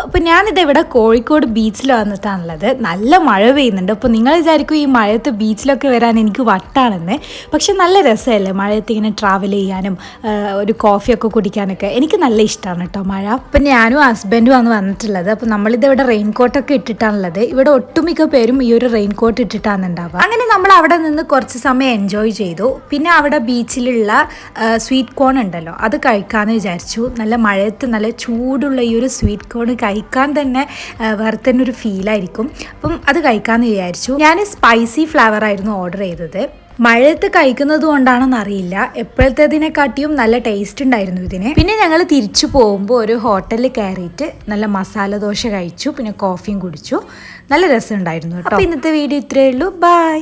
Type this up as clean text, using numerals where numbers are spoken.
അപ്പോൾ ഞാനിത് ഇവിടെ കോഴിക്കോട് ബീച്ചിൽ വന്നിട്ടാണുള്ളത്. നല്ല മഴ പെയ്യുന്നുണ്ട്. അപ്പോൾ നിങ്ങൾ വിചാരിക്കും ഈ മഴയത്ത് ബീച്ചിലൊക്കെ വരാൻ എനിക്ക് വട്ടാണെന്ന്. പക്ഷെ നല്ല രസമല്ലേ മഴയത്ത് ഇങ്ങനെ ട്രാവൽ ചെയ്യാനും ഒരു കോഫിയൊക്കെ കുടിക്കാനൊക്കെ. എനിക്ക് നല്ല ഇഷ്ടമാണ് കേട്ടോ മഴ. അപ്പം ഞാനും ഹസ്ബൻഡും ആണ് വന്നിട്ടുള്ളത്. അപ്പോൾ നമ്മളിത് ഇവിടെ റെയിൻകോട്ടൊക്കെ ഇട്ടിട്ടാണുള്ളത്. ഇവിടെ ഒട്ടുമിക്ക പേരും ഈ ഒരു റെയിൻകോട്ട് ഇട്ടിട്ടാണ് ഉണ്ടാവുക. അങ്ങനെ നമ്മൾ അവിടെ നിന്ന് കുറച്ച് സമയം എൻജോയ് ചെയ്തു. പിന്നെ അവിടെ ബീച്ചിലുള്ള സ്വീറ്റ് കോൺ ഉണ്ടല്ലോ, അത് കഴിക്കാമെന്ന് വിചാരിച്ചു. നല്ല മഴയത്ത് നല്ല ചൂടുള്ള ഈ ഒരു സ്വീറ്റ് കോൺ കഴിക്കാൻ തന്നെ വേറെ തന്നെ ഒരു ഫീലായിരിക്കും. അപ്പം അത് കഴിക്കാമെന്ന് വിചാരിച്ചു. ഞാൻ സ്പൈസി ഫ്ലേവർ ആയിരുന്നു ഓർഡർ ചെയ്തത്. മഴയത്ത് കഴിക്കുന്നത് കൊണ്ടാണെന്ന് അറിയില്ല, എപ്പോഴത്തേതിനെക്കാട്ടിയും നല്ല ടേസ്റ്റ് ഉണ്ടായിരുന്നു ഇതിന്. പിന്നെ ഞങ്ങൾ തിരിച്ചു പോകുമ്പോൾ ഒരു ഹോട്ടലിൽ കയറിയിട്ട് നല്ല മസാല ദോശ കഴിച്ചു, പിന്നെ കോഫിയും കുടിച്ചു. നല്ല രസമുണ്ടായിരുന്നു കേട്ടോ. അപ്പോൾ ഇന്നത്തെ വീഡിയോ ഇത്രയേ ഉള്ളൂ. ബൈ.